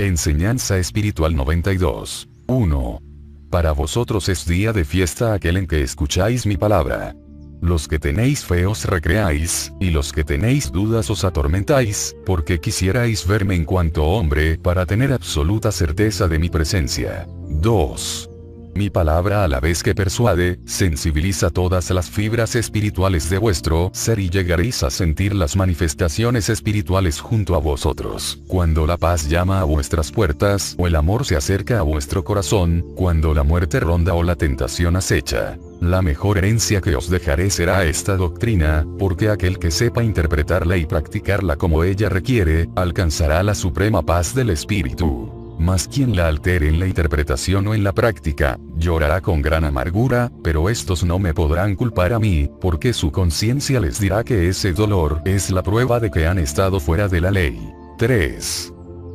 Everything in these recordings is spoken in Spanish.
Enseñanza espiritual 92. 1. Para vosotros es día de fiesta aquel en que escucháis mi palabra. Los que tenéis fe os recreáis, y los que tenéis dudas os atormentáis, porque quisierais verme en cuanto hombre para tener absoluta certeza de mi presencia. 2. Mi palabra a la vez que persuade, sensibiliza todas las fibras espirituales de vuestro ser y llegaréis a sentir las manifestaciones espirituales junto a vosotros. Cuando la paz llama a vuestras puertas o el amor se acerca a vuestro corazón, cuando la muerte ronda o la tentación acecha. La mejor herencia que os dejaré será esta doctrina, porque aquel que sepa interpretarla y practicarla como ella requiere, alcanzará la suprema paz del espíritu. Mas quien la altere en la interpretación o en la práctica, llorará con gran amargura, pero estos no me podrán culpar a mí, porque su conciencia les dirá que ese dolor es la prueba de que han estado fuera de la ley. 3.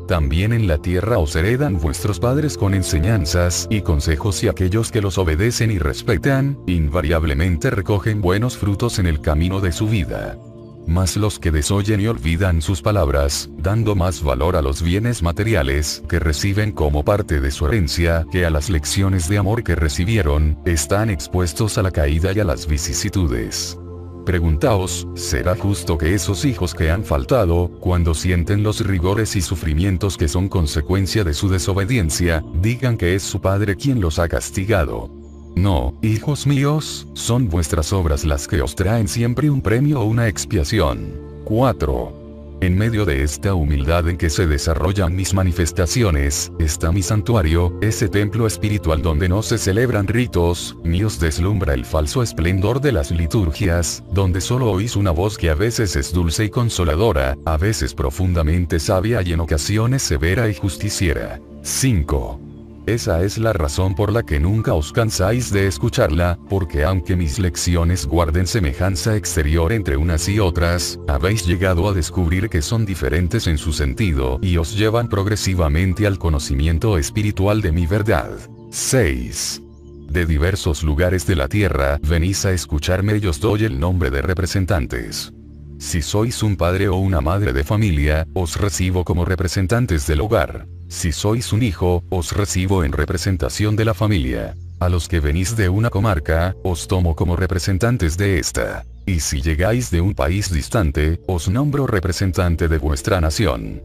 También en la tierra os heredan vuestros padres con enseñanzas y consejos, y aquellos que los obedecen y respetan, invariablemente recogen buenos frutos en el camino de su vida. Mas los que desoyen y olvidan sus palabras, dando más valor a los bienes materiales que reciben como parte de su herencia que a las lecciones de amor que recibieron, están expuestos a la caída y a las vicisitudes. Preguntaos, ¿será justo que esos hijos que han faltado, cuando sienten los rigores y sufrimientos que son consecuencia de su desobediencia, digan que es su padre quien los ha castigado? No, hijos míos, son vuestras obras las que os traen siempre un premio o una expiación. 4. En medio de esta humildad en que se desarrollan mis manifestaciones, está mi santuario, ese templo espiritual donde no se celebran ritos, ni os deslumbra el falso esplendor de las liturgias, donde solo oís una voz que a veces es dulce y consoladora, a veces profundamente sabia y en ocasiones severa y justiciera. 5. Esa es la razón por la que nunca os cansáis de escucharla, porque aunque mis lecciones guarden semejanza exterior entre unas y otras, habéis llegado a descubrir que son diferentes en su sentido y os llevan progresivamente al conocimiento espiritual de mi verdad. 6. De diversos lugares de la tierra venís a escucharme y os doy el nombre de representantes. Si sois un padre o una madre de familia, os recibo como representantes del hogar. Si sois un hijo, os recibo en representación de la familia. A los que venís de una comarca, os tomo como representantes de esta. Y si llegáis de un país distante, os nombro representante de vuestra nación.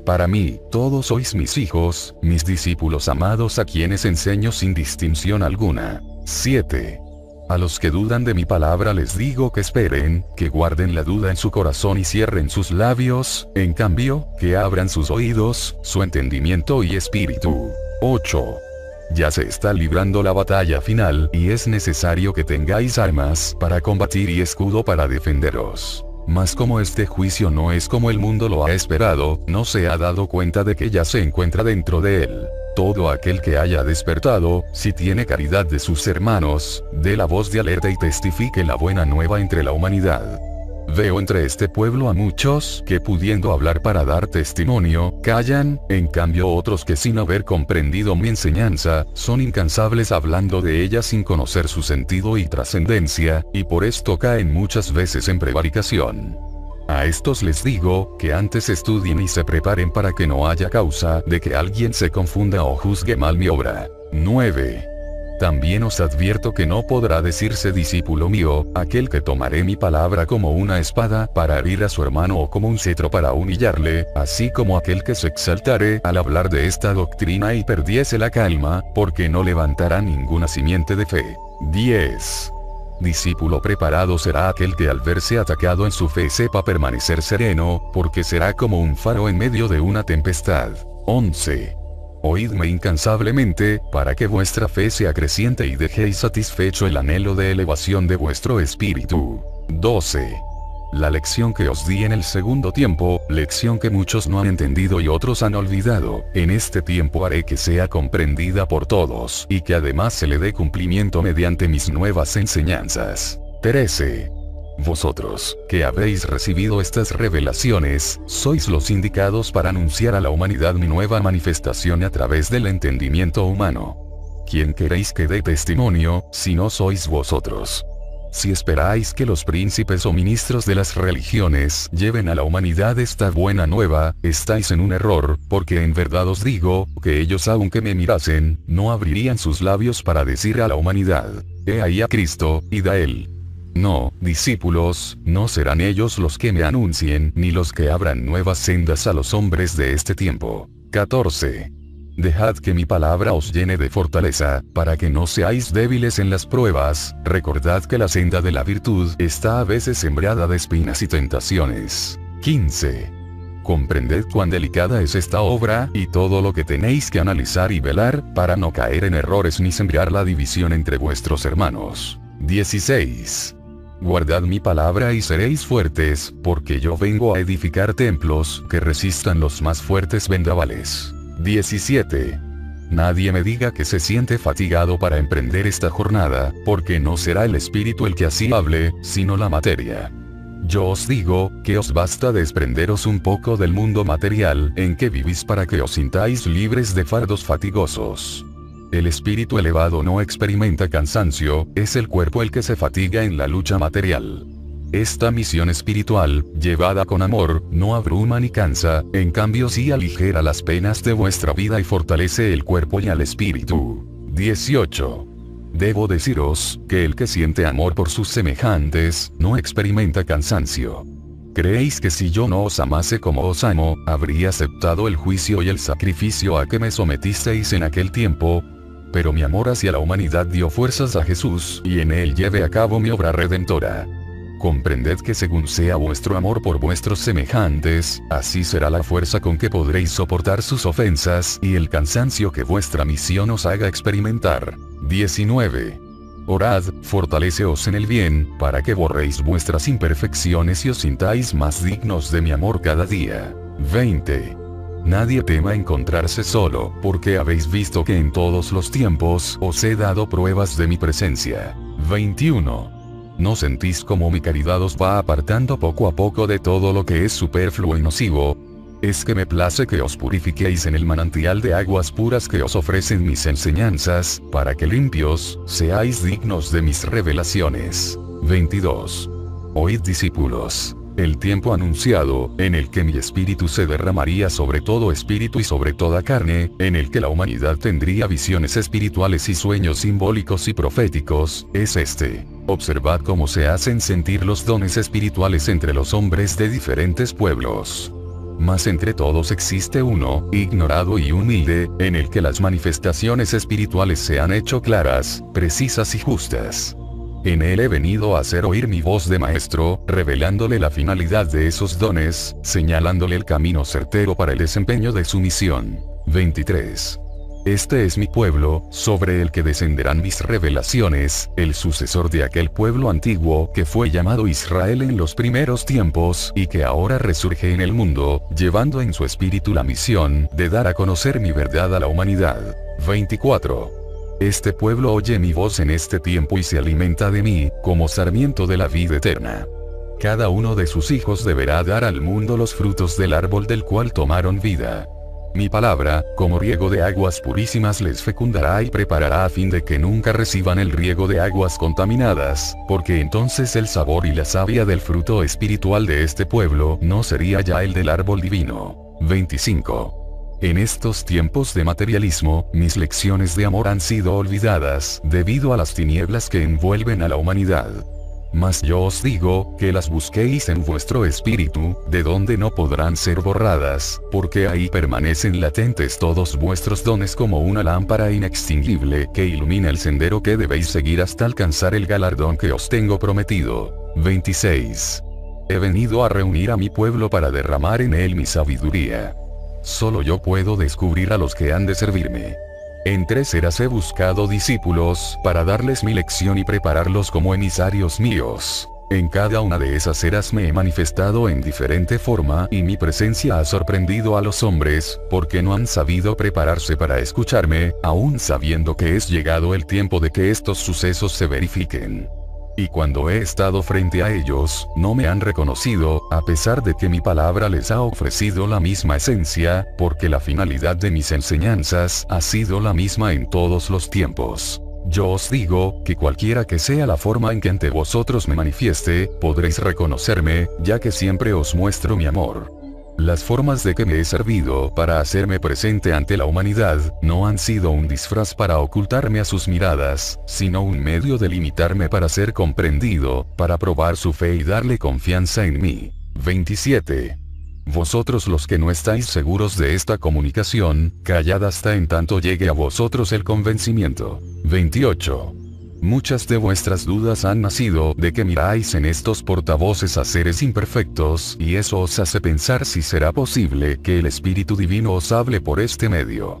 Para mí, todos sois mis hijos, mis discípulos amados a quienes enseño sin distinción alguna. 7. A los que dudan de mi palabra les digo que esperen, que guarden la duda en su corazón y cierren sus labios, en cambio, que abran sus oídos, su entendimiento y espíritu. 8. Ya se está librando la batalla final, y es necesario que tengáis armas para combatir y escudo para defenderos. Mas como este juicio no es como el mundo lo ha esperado, no se ha dado cuenta de que ya se encuentra dentro de él. Todo aquel que haya despertado, si tiene caridad de sus hermanos, dé la voz de alerta y testifique la buena nueva entre la humanidad. Veo entre este pueblo a muchos que pudiendo hablar para dar testimonio, callan, en cambio otros que sin haber comprendido mi enseñanza, son incansables hablando de ella sin conocer su sentido y trascendencia, y por esto caen muchas veces en prevaricación. A estos les digo, que antes estudien y se preparen para que no haya causa de que alguien se confunda o juzgue mal mi obra. 9. También os advierto que no podrá decirse discípulo mío, aquel que tomaré mi palabra como una espada para herir a su hermano o como un cetro para humillarle, así como aquel que se exaltare al hablar de esta doctrina y perdiese la calma, porque no levantará ninguna simiente de fe. 10. Discípulo preparado será aquel que al verse atacado en su fe sepa permanecer sereno, porque será como un faro en medio de una tempestad. 11. Oídme incansablemente, para que vuestra fe se acreciente y dejéis satisfecho el anhelo de elevación de vuestro espíritu. 12. La lección que os di en el segundo tiempo, lección que muchos no han entendido y otros han olvidado, en este tiempo haré que sea comprendida por todos, y que además se le dé cumplimiento mediante mis nuevas enseñanzas. 13. Vosotros, que habéis recibido estas revelaciones, sois los indicados para anunciar a la humanidad mi nueva manifestación a través del entendimiento humano. ¿Quién queréis que dé testimonio, si no sois vosotros? si esperáis que los príncipes o ministros de las religiones lleven a la humanidad esta buena nueva, estáis en un error, porque en verdad os digo, que ellos aunque me mirasen, no abrirían sus labios para decir a la humanidad: he ahí a Cristo, id a él. No, discípulos, no serán ellos los que me anuncien, ni los que abran nuevas sendas a los hombres de este tiempo. 14. Dejad que mi palabra os llene de fortaleza, para que no seáis débiles en las pruebas. Recordad que la senda de la virtud está a veces sembrada de espinas y tentaciones. 15. Comprended cuán delicada es esta obra, y todo lo que tenéis que analizar y velar, para no caer en errores ni sembrar la división entre vuestros hermanos. 16. Guardad mi palabra y seréis fuertes, porque yo vengo a edificar templos que resistan los más fuertes vendavales. 17. Nadie me diga que se siente fatigado para emprender esta jornada, porque no será el espíritu el que así hable, sino la materia. Yo os digo, que os basta desprenderos un poco del mundo material en que vivís para que os sintáis libres de fardos fatigosos. El espíritu elevado no experimenta cansancio, es el cuerpo el que se fatiga en la lucha material. Esta misión espiritual, llevada con amor, no abruma ni cansa, en cambio sí aligera las penas de vuestra vida y fortalece el cuerpo y al espíritu. 18. Debo deciros, que el que siente amor por sus semejantes, no experimenta cansancio. ¿Creéis que si yo no os amase como os amo, habría aceptado el juicio y el sacrificio a que me sometisteis en aquel tiempo? Pero mi amor hacia la humanidad dio fuerzas a Jesús, y en él lleve a cabo mi obra redentora. Comprended que según sea vuestro amor por vuestros semejantes, así será la fuerza con que podréis soportar sus ofensas, y el cansancio que vuestra misión os haga experimentar. 19. Orad, fortaleceos en el bien, para que borréis vuestras imperfecciones y os sintáis más dignos de mi amor cada día. 20. Nadie tema encontrarse solo, porque habéis visto que en todos los tiempos os he dado pruebas de mi presencia. 21. ¿No sentís como mi caridad os va apartando poco a poco de todo lo que es superfluo y nocivo? Es que me place que os purifiquéis en el manantial de aguas puras que os ofrecen mis enseñanzas, para que limpios, seáis dignos de mis revelaciones. 22. Oíd, discípulos. El tiempo anunciado, en el que mi espíritu se derramaría sobre todo espíritu y sobre toda carne, en el que la humanidad tendría visiones espirituales y sueños simbólicos y proféticos, es este. Observad cómo se hacen sentir los dones espirituales entre los hombres de diferentes pueblos. Mas entre todos existe uno, ignorado y humilde, en el que las manifestaciones espirituales se han hecho claras, precisas y justas. En él he venido a hacer oír mi voz de maestro, revelándole la finalidad de esos dones, señalándole el camino certero para el desempeño de su misión. 23. Este es mi pueblo, sobre el que descenderán mis revelaciones, el sucesor de aquel pueblo antiguo que fue llamado Israel en los primeros tiempos y que ahora resurge en el mundo, llevando en su espíritu la misión de dar a conocer mi verdad a la humanidad. 24. Este pueblo oye mi voz en este tiempo y se alimenta de mí, como sarmiento de la vida eterna. Cada uno de sus hijos deberá dar al mundo los frutos del árbol del cual tomaron vida. Mi palabra, como riego de aguas purísimas les fecundará y preparará a fin de que nunca reciban el riego de aguas contaminadas, porque entonces el sabor y la savia del fruto espiritual de este pueblo no sería ya el del árbol divino. 25. En estos tiempos de materialismo, mis lecciones de amor han sido olvidadas, debido a las tinieblas que envuelven a la humanidad. Mas yo os digo, que las busquéis en vuestro espíritu, de donde no podrán ser borradas, porque ahí permanecen latentes todos vuestros dones como una lámpara inextinguible que ilumina el sendero que debéis seguir hasta alcanzar el galardón que os tengo prometido. 26. He venido a reunir a mi pueblo para derramar en él mi sabiduría. Solo yo puedo descubrir a los que han de servirme. En 3 eras he buscado discípulos para darles mi lección y prepararlos como emisarios míos. En cada una de esas eras me he manifestado en diferente forma y mi presencia ha sorprendido a los hombres, porque no han sabido prepararse para escucharme, aún sabiendo que es llegado el tiempo de que estos sucesos se verifiquen. Y cuando he estado frente a ellos, no me han reconocido, a pesar de que mi palabra les ha ofrecido la misma esencia, porque la finalidad de mis enseñanzas ha sido la misma en todos los tiempos. Yo os digo, que cualquiera que sea la forma en que ante vosotros me manifieste, podréis reconocerme, ya que siempre os muestro mi amor. Las formas de que me he servido para hacerme presente ante la humanidad, no han sido un disfraz para ocultarme a sus miradas, sino un medio de limitarme para ser comprendido, para probar su fe y darle confianza en mí. 27. Vosotros los que no estáis seguros de esta comunicación, callad hasta en tanto llegue a vosotros el convencimiento. 28. Muchas de vuestras dudas han nacido de que miráis en estos portavoces a seres imperfectos, y eso os hace pensar si será posible que el Espíritu Divino os hable por este medio.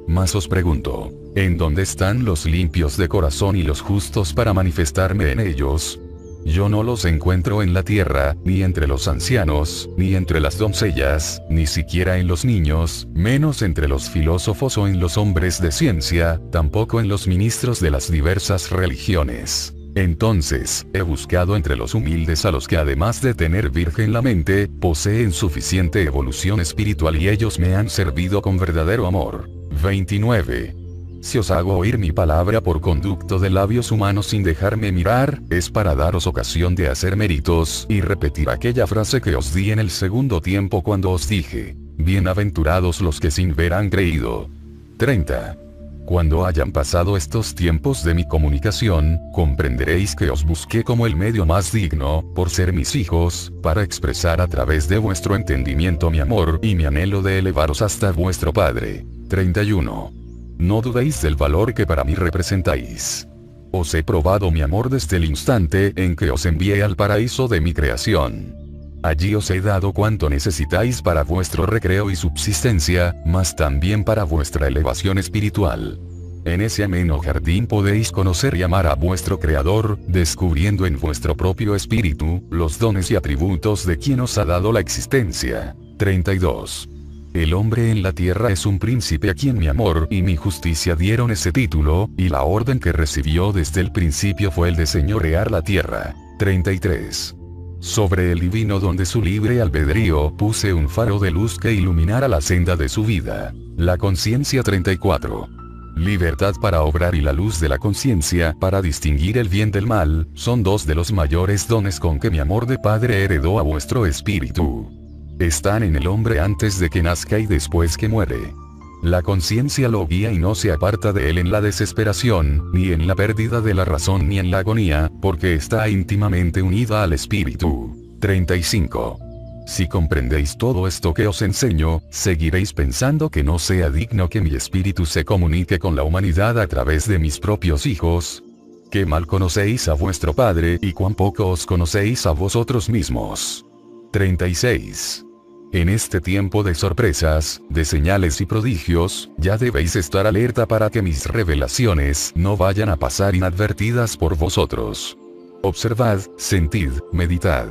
Mas os pregunto, ¿en dónde están los limpios de corazón y los justos para manifestarme en ellos? Yo no los encuentro en la tierra, ni entre los ancianos, ni entre las doncellas, ni siquiera en los niños, menos entre los filósofos o en los hombres de ciencia, tampoco en los ministros de las diversas religiones. Entonces, he buscado entre los humildes a los que además de tener virgen la mente, poseen suficiente evolución espiritual y ellos me han servido con verdadero amor. 29. Si os hago oír mi palabra por conducto de labios humanos sin dejarme mirar, es para daros ocasión de hacer méritos y repetir aquella frase que os di en el segundo tiempo cuando os dije, bienaventurados los que sin ver han creído. 30. Cuando hayan pasado estos tiempos de mi comunicación, comprenderéis que os busqué como el medio más digno, por ser mis hijos, para expresar a través de vuestro entendimiento mi amor y mi anhelo de elevaros hasta vuestro Padre. 31. No dudéis del valor que para mí representáis. Os he probado mi amor desde el instante en que os envié al paraíso de mi creación. Allí os he dado cuanto necesitáis para vuestro recreo y subsistencia, mas también para vuestra elevación espiritual. En ese ameno jardín podéis conocer y amar a vuestro Creador, descubriendo en vuestro propio espíritu, los dones y atributos de quien os ha dado la existencia. 32. El hombre en la tierra es un príncipe a quien mi amor y mi justicia dieron ese título, y la orden que recibió desde el principio fue el de señorear la tierra. 33. Sobre el divino don de su libre albedrío puse un faro de luz que iluminara la senda de su vida. La conciencia. 34. Libertad para obrar y la luz de la conciencia para distinguir el bien del mal, son dos de los mayores dones con que mi amor de Padre heredó a vuestro espíritu. Están en el hombre antes de que nazca y después que muere. La conciencia lo guía y no se aparta de él en la desesperación, ni en la pérdida de la razón ni en la agonía, porque está íntimamente unida al espíritu. 35. Si comprendéis todo esto que os enseño, seguiréis pensando que no sea digno que mi espíritu se comunique con la humanidad a través de mis propios hijos. Qué mal conocéis a vuestro Padre y cuán poco os conocéis a vosotros mismos. 36. En este tiempo de sorpresas, de señales y prodigios, ya debéis estar alerta para que mis revelaciones no vayan a pasar inadvertidas por vosotros. Observad, sentid, meditad.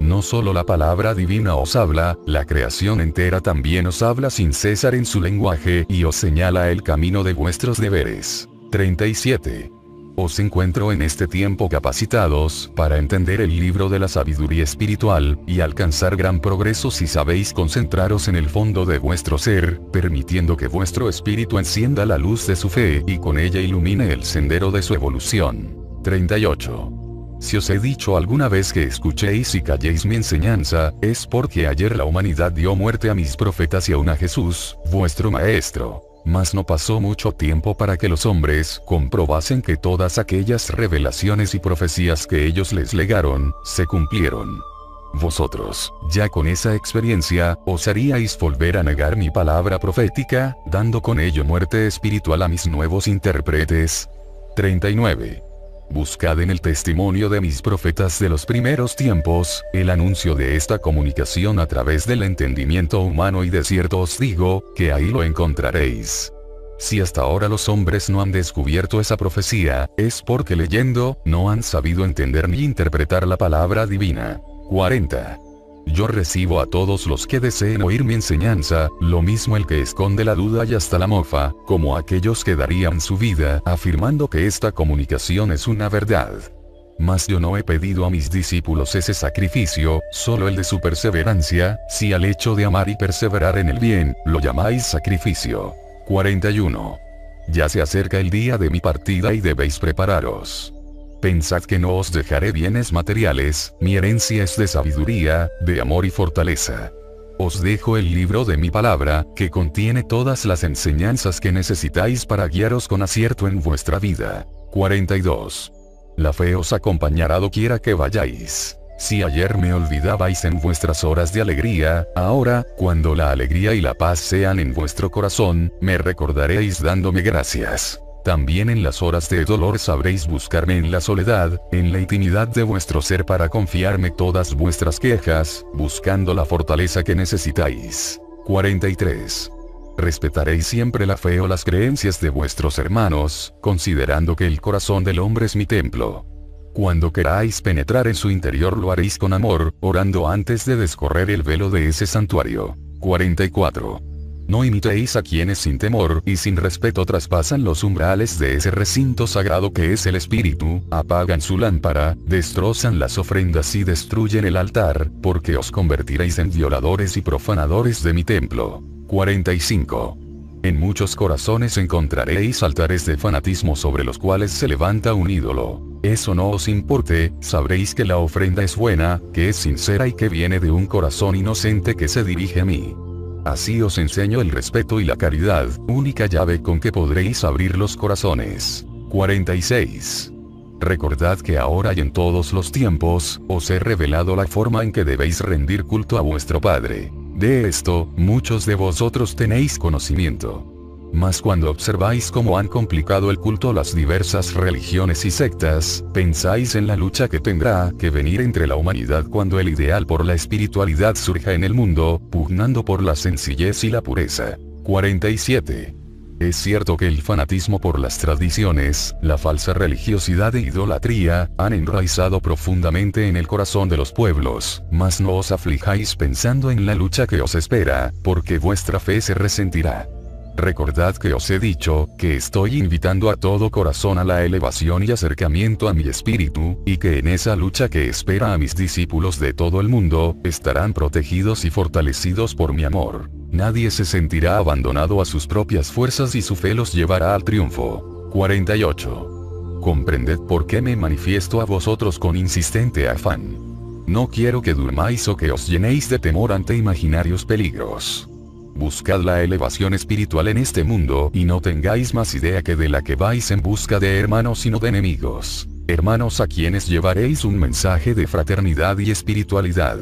No solo la palabra divina os habla, la creación entera también os habla sin cesar en su lenguaje y os señala el camino de vuestros deberes. 37. Os encuentro en este tiempo capacitados para entender el libro de la sabiduría espiritual, y alcanzar gran progreso si sabéis concentraros en el fondo de vuestro ser, permitiendo que vuestro espíritu encienda la luz de su fe y con ella ilumine el sendero de su evolución. 38. Si os he dicho alguna vez que escuchéis y calléis mi enseñanza, es porque ayer la humanidad dio muerte a mis profetas y aún a Jesús, vuestro Maestro. Mas no pasó mucho tiempo para que los hombres comprobasen que todas aquellas revelaciones y profecías que ellos les legaron, se cumplieron. Vosotros, ya con esa experiencia, ¿osaríais volver a negar mi palabra profética, dando con ello muerte espiritual a mis nuevos intérpretes? 39. Buscad en el testimonio de mis profetas de los primeros tiempos, el anuncio de esta comunicación a través del entendimiento humano y de cierto os digo, que ahí lo encontraréis. Si hasta ahora los hombres no han descubierto esa profecía, es porque leyendo, no han sabido entender ni interpretar la palabra divina. 40. Yo recibo a todos los que deseen oír mi enseñanza, lo mismo el que esconde la duda y hasta la mofa, como aquellos que darían su vida afirmando que esta comunicación es una verdad. Mas yo no he pedido a mis discípulos ese sacrificio, solo el de su perseverancia, si al hecho de amar y perseverar en el bien, lo llamáis sacrificio. 41. Ya se acerca el día de mi partida y debéis prepararos. Pensad que no os dejaré bienes materiales, mi herencia es de sabiduría, de amor y fortaleza. Os dejo el libro de mi palabra, que contiene todas las enseñanzas que necesitáis para guiaros con acierto en vuestra vida. 42. La fe os acompañará doquiera que vayáis. Si ayer me olvidabais en vuestras horas de alegría, ahora, cuando la alegría y la paz sean en vuestro corazón, me recordaréis dándome gracias. También en las horas de dolor sabréis buscarme en la soledad, en la intimidad de vuestro ser para confiarme todas vuestras quejas, buscando la fortaleza que necesitáis. 43. Respetaréis siempre la fe o las creencias de vuestros hermanos, considerando que el corazón del hombre es mi templo. Cuando queráis penetrar en su interior lo haréis con amor, orando antes de descorrer el velo de ese santuario. 44. No imitéis a quienes sin temor y sin respeto traspasan los umbrales de ese recinto sagrado que es el espíritu, apagan su lámpara, destrozan las ofrendas y destruyen el altar, porque os convertiréis en violadores y profanadores de mi templo. 45. En muchos corazones encontraréis altares de fanatismo sobre los cuales se levanta un ídolo. Eso no os importe, sabréis que la ofrenda es buena, que es sincera y que viene de un corazón inocente que se dirige a mí. Así os enseño el respeto y la caridad, única llave con que podréis abrir los corazones. 46. Recordad que ahora y en todos los tiempos, os he revelado la forma en que debéis rendir culto a vuestro Padre. De esto, muchos de vosotros tenéis conocimiento. Mas cuando observáis cómo han complicado el culto las diversas religiones y sectas, pensáis en la lucha que tendrá que venir entre la humanidad cuando el ideal por la espiritualidad surja en el mundo, pugnando por la sencillez y la pureza. 47. Es cierto que el fanatismo por las tradiciones, la falsa religiosidad e idolatría, han enraizado profundamente en el corazón de los pueblos, mas no os aflijáis pensando en la lucha que os espera, porque vuestra fe se resentirá. Recordad que os he dicho, que estoy invitando a todo corazón a la elevación y acercamiento a mi espíritu, y que en esa lucha que espera a mis discípulos de todo el mundo, estarán protegidos y fortalecidos por mi amor. Nadie se sentirá abandonado a sus propias fuerzas y su fe los llevará al triunfo. 48. Comprended por qué me manifiesto a vosotros con insistente afán. No quiero que durmáis o que os llenéis de temor ante imaginarios peligros. Buscad la elevación espiritual en este mundo y no tengáis más idea que de la que vais en busca de hermanos y no de enemigos. Hermanos a quienes llevaréis un mensaje de fraternidad y espiritualidad.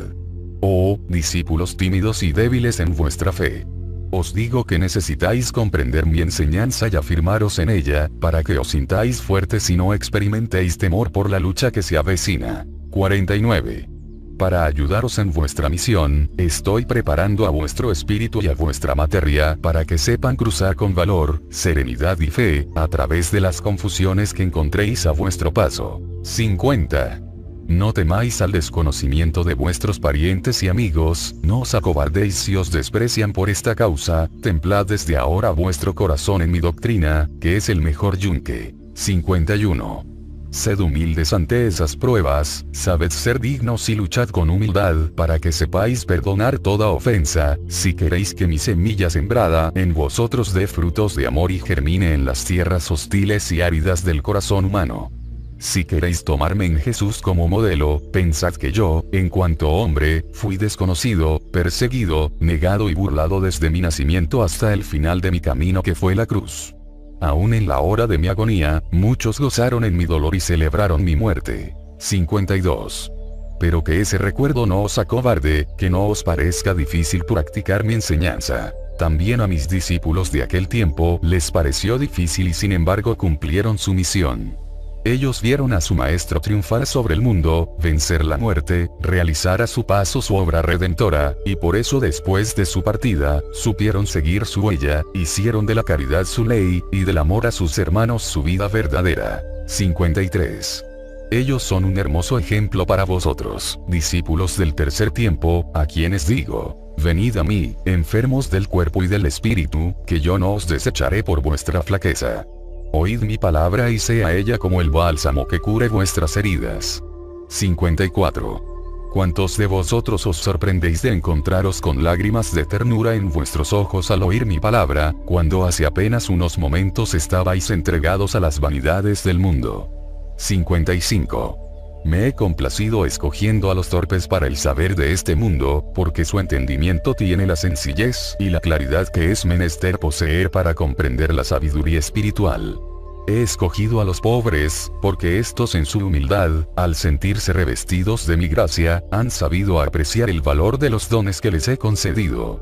Oh, discípulos tímidos y débiles en vuestra fe. Os digo que necesitáis comprender mi enseñanza y afirmaros en ella, para que os sintáis fuertes y no experimentéis temor por la lucha que se avecina. 49. Para ayudaros en vuestra misión, estoy preparando a vuestro espíritu y a vuestra materia para que sepan cruzar con valor, serenidad y fe, a través de las confusiones que encontréis a vuestro paso. 50. No temáis al desconocimiento de vuestros parientes y amigos, no os acobardéis si os desprecian por esta causa, templad desde ahora vuestro corazón en mi doctrina, que es el mejor yunque. 51. Sed humildes ante esas pruebas, sabed ser dignos y luchad con humildad para que sepáis perdonar toda ofensa, si queréis que mi semilla sembrada en vosotros dé frutos de amor y germine en las tierras hostiles y áridas del corazón humano. Si queréis tomarme en Jesús como modelo, pensad que yo, en cuanto hombre, fui desconocido, perseguido, negado y burlado desde mi nacimiento hasta el final de mi camino que fue la cruz. Aún en la hora de mi agonía, muchos gozaron en mi dolor y celebraron mi muerte. 52. Pero que ese recuerdo no os acobarde, que no os parezca difícil practicar mi enseñanza. También a mis discípulos de aquel tiempo les pareció difícil y sin embargo cumplieron su misión. Ellos vieron a su maestro triunfar sobre el mundo, vencer la muerte, realizar a su paso su obra redentora, y por eso después de su partida, supieron seguir su huella, hicieron de la caridad su ley, y del amor a sus hermanos su vida verdadera. 53. Ellos son un hermoso ejemplo para vosotros, discípulos del tercer tiempo, a quienes digo, venid a mí, enfermos del cuerpo y del espíritu, que yo no os desecharé por vuestra flaqueza. Oíd mi palabra y sea ella como el bálsamo que cure vuestras heridas. 54. ¿Cuántos de vosotros os sorprendéis de encontraros con lágrimas de ternura en vuestros ojos al oír mi palabra, cuando hace apenas unos momentos estabais entregados a las vanidades del mundo? 55. Me he complacido escogiendo a los torpes para el saber de este mundo, porque su entendimiento tiene la sencillez y la claridad que es menester poseer para comprender la sabiduría espiritual. He escogido a los pobres, porque estos en su humildad, al sentirse revestidos de mi gracia, han sabido apreciar el valor de los dones que les he concedido.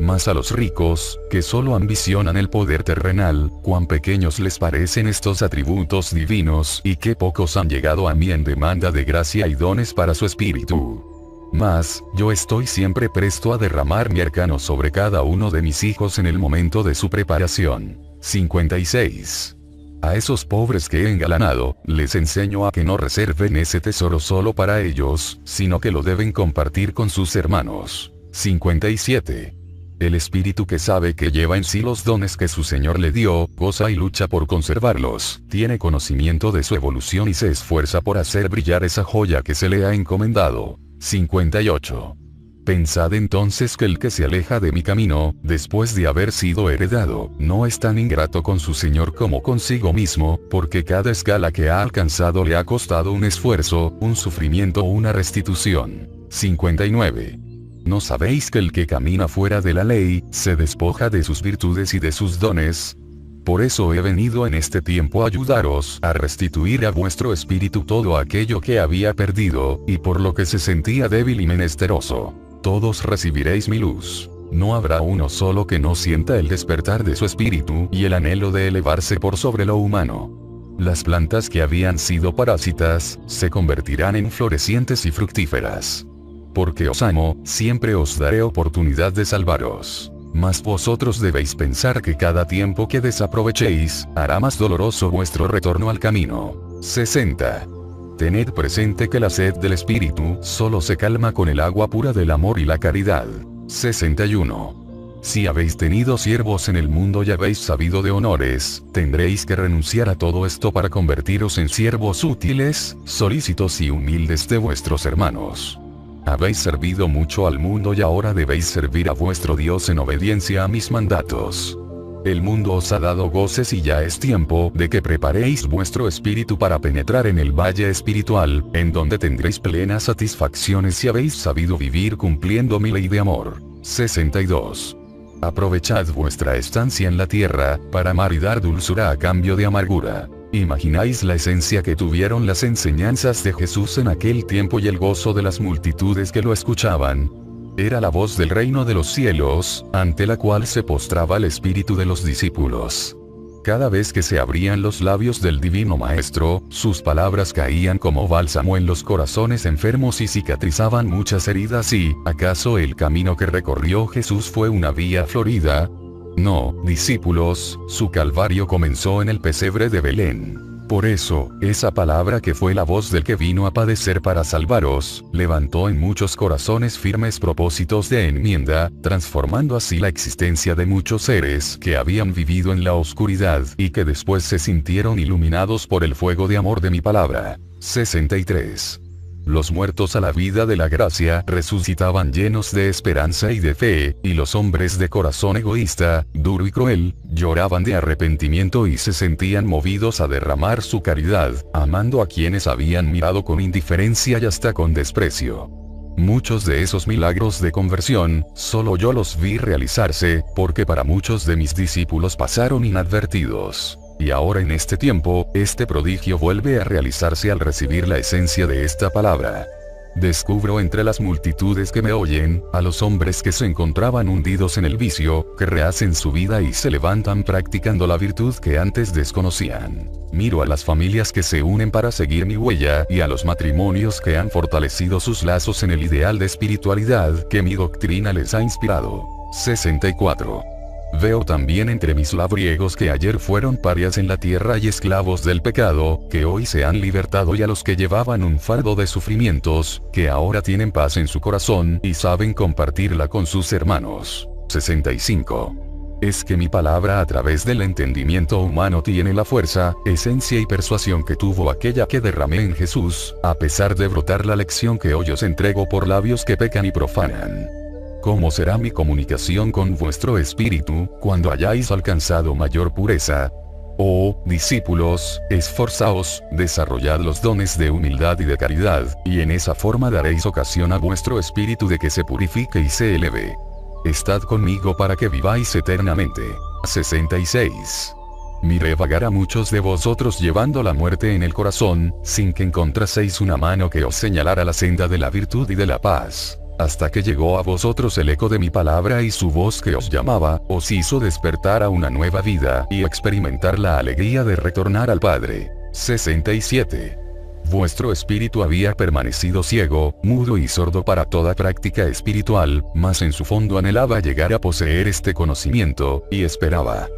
Mas a los ricos, que solo ambicionan el poder terrenal, cuán pequeños les parecen estos atributos divinos y qué pocos han llegado a mí en demanda de gracia y dones para su espíritu. Mas, yo estoy siempre presto a derramar mi arcano sobre cada uno de mis hijos en el momento de su preparación. 56. A esos pobres que he engalanado, les enseño a que no reserven ese tesoro solo para ellos, sino que lo deben compartir con sus hermanos. 57. El espíritu que sabe que lleva en sí los dones que su Señor le dio, goza y lucha por conservarlos, tiene conocimiento de su evolución y se esfuerza por hacer brillar esa joya que se le ha encomendado. 58. Pensad entonces que el que se aleja de mi camino, después de haber sido heredado, no es tan ingrato con su Señor como consigo mismo, porque cada escala que ha alcanzado le ha costado un esfuerzo, un sufrimiento o una restitución. 59. ¿No sabéis que el que camina fuera de la ley, se despoja de sus virtudes y de sus dones? Por eso he venido en este tiempo a ayudaros a restituir a vuestro espíritu todo aquello que había perdido, y por lo que se sentía débil y menesteroso. Todos recibiréis mi luz. No habrá uno solo que no sienta el despertar de su espíritu y el anhelo de elevarse por sobre lo humano. Las plantas que habían sido parásitas, se convertirán en florecientes y fructíferas. Porque os amo, siempre os daré oportunidad de salvaros. Mas vosotros debéis pensar que cada tiempo que desaprovechéis, hará más doloroso vuestro retorno al camino. 60. Tened presente que la sed del espíritu solo se calma con el agua pura del amor y la caridad. 61. Si habéis tenido siervos en el mundo y habéis sabido de honores, tendréis que renunciar a todo esto para convertiros en siervos útiles, solícitos y humildes de vuestros hermanos. Habéis servido mucho al mundo y ahora debéis servir a vuestro Dios en obediencia a mis mandatos. El mundo os ha dado goces y ya es tiempo de que preparéis vuestro espíritu para penetrar en el valle espiritual, en donde tendréis plenas satisfacciones si habéis sabido vivir cumpliendo mi ley de amor. 62. Aprovechad vuestra estancia en la tierra, para amar y dar dulzura a cambio de amargura. ¿Imagináis la esencia que tuvieron las enseñanzas de Jesús en aquel tiempo y el gozo de las multitudes que lo escuchaban? Era la voz del reino de los cielos, ante la cual se postraba el espíritu de los discípulos. Cada vez que se abrían los labios del divino Maestro, sus palabras caían como bálsamo en los corazones enfermos y cicatrizaban muchas heridas y, ¿acaso el camino que recorrió Jesús fue una vía florida? No, discípulos, su calvario comenzó en el pesebre de Belén. Por eso, esa palabra que fue la voz del que vino a padecer para salvaros, levantó en muchos corazones firmes propósitos de enmienda, transformando así la existencia de muchos seres que habían vivido en la oscuridad y que después se sintieron iluminados por el fuego de amor de mi palabra. 63. Los muertos a la vida de la gracia resucitaban llenos de esperanza y de fe, y los hombres de corazón egoísta, duro y cruel, lloraban de arrepentimiento y se sentían movidos a derramar su caridad, amando a quienes habían mirado con indiferencia y hasta con desprecio. Muchos de esos milagros de conversión, solo yo los vi realizarse, porque para muchos de mis discípulos pasaron inadvertidos. Y ahora en este tiempo, este prodigio vuelve a realizarse al recibir la esencia de esta palabra. Descubro entre las multitudes que me oyen, a los hombres que se encontraban hundidos en el vicio, que rehacen su vida y se levantan practicando la virtud que antes desconocían. Miro a las familias que se unen para seguir mi huella y a los matrimonios que han fortalecido sus lazos en el ideal de espiritualidad que mi doctrina les ha inspirado. 64. Veo también entre mis labriegos que ayer fueron parias en la tierra y esclavos del pecado, que hoy se han libertado, y a los que llevaban un fardo de sufrimientos, que ahora tienen paz en su corazón y saben compartirla con sus hermanos. 65. Es que mi palabra a través del entendimiento humano tiene la fuerza, esencia y persuasión que tuvo aquella que derramé en Jesús, a pesar de brotar la lección que hoy os entrego por labios que pecan y profanan. ¿Cómo será mi comunicación con vuestro espíritu, cuando hayáis alcanzado mayor pureza? Oh, discípulos, esforzaos, desarrollad los dones de humildad y de caridad, y en esa forma daréis ocasión a vuestro espíritu de que se purifique y se eleve. Estad conmigo para que viváis eternamente. 66. Miré vagar a muchos de vosotros llevando la muerte en el corazón, sin que encontraseis una mano que os señalara la senda de la virtud y de la paz. Hasta que llegó a vosotros el eco de mi palabra y su voz que os llamaba, os hizo despertar a una nueva vida y experimentar la alegría de retornar al Padre. 67. Vuestro espíritu había permanecido ciego, mudo y sordo para toda práctica espiritual, mas en su fondo anhelaba llegar a poseer este conocimiento, y esperaba.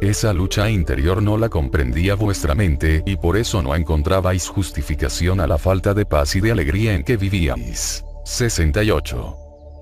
Esa lucha interior no la comprendía vuestra mente y por eso no encontrabais justificación a la falta de paz y de alegría en que vivíais. 68.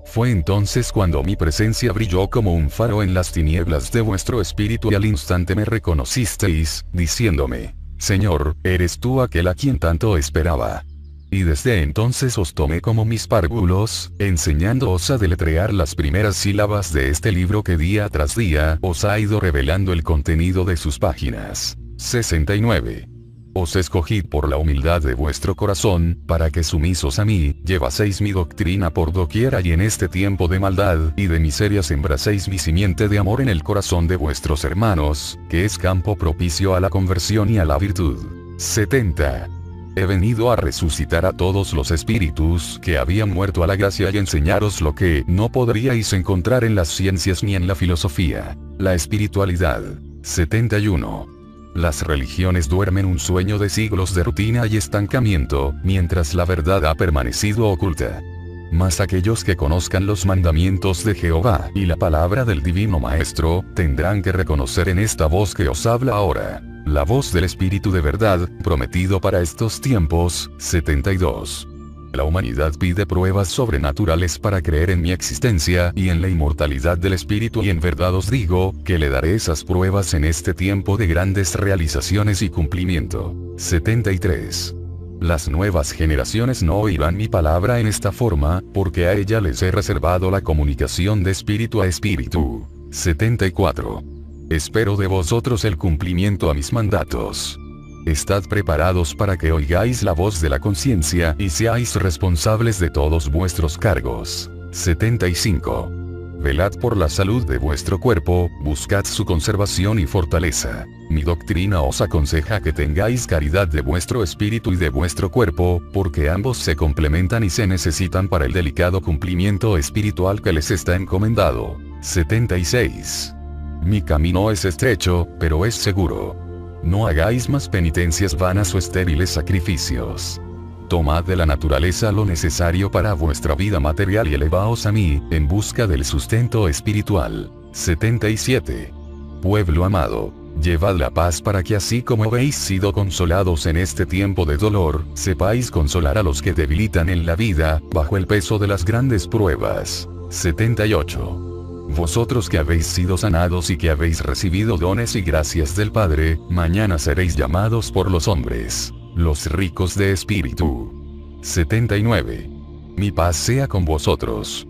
Fue entonces cuando mi presencia brilló como un faro en las tinieblas de vuestro espíritu y al instante me reconocisteis, diciéndome: Señor, eres tú aquel a quien tanto esperaba. Y desde entonces os tomé como mis párvulos, enseñándoos a deletrear las primeras sílabas de este libro que día tras día os ha ido revelando el contenido de sus páginas. 69. Os escogí por la humildad de vuestro corazón, para que sumisos a mí, llevaseis mi doctrina por doquiera y en este tiempo de maldad y de miseria sembraseis mi simiente de amor en el corazón de vuestros hermanos, que es campo propicio a la conversión y a la virtud. 70. He venido a resucitar a todos los espíritus que habían muerto a la gracia y enseñaros lo que no podríais encontrar en las ciencias ni en la filosofía, la espiritualidad. 71. Las religiones duermen un sueño de siglos de rutina y estancamiento, mientras la verdad ha permanecido oculta. Mas aquellos que conozcan los mandamientos de Jehová y la palabra del Divino Maestro, tendrán que reconocer en esta voz que os habla ahora, la voz del Espíritu de verdad, prometido para estos tiempos. 72. La humanidad pide pruebas sobrenaturales para creer en mi existencia y en la inmortalidad del espíritu y en verdad os digo, que le daré esas pruebas en este tiempo de grandes realizaciones y cumplimiento. 73. Las nuevas generaciones no oirán mi palabra en esta forma, porque a ella les he reservado la comunicación de espíritu a espíritu. 74. Espero de vosotros el cumplimiento a mis mandatos. Estad preparados para que oigáis la voz de la conciencia y seáis responsables de todos vuestros cargos. 75. Velad por la salud de vuestro cuerpo, buscad su conservación y fortaleza. Mi doctrina os aconseja que tengáis caridad de vuestro espíritu y de vuestro cuerpo, porque ambos se complementan y se necesitan para el delicado cumplimiento espiritual que les está encomendado. 76. Mi camino es estrecho, pero es seguro. No hagáis más penitencias vanas o estériles sacrificios. Tomad de la naturaleza lo necesario para vuestra vida material y elevaos a mí, en busca del sustento espiritual. 77. Pueblo amado, llevad la paz para que así como habéis sido consolados en este tiempo de dolor, sepáis consolar a los que debilitan en la vida, bajo el peso de las grandes pruebas. 78. Vosotros que habéis sido sanados y que habéis recibido dones y gracias del Padre, mañana seréis llamados por los hombres, los ricos de espíritu. 79. Mi paz sea con vosotros.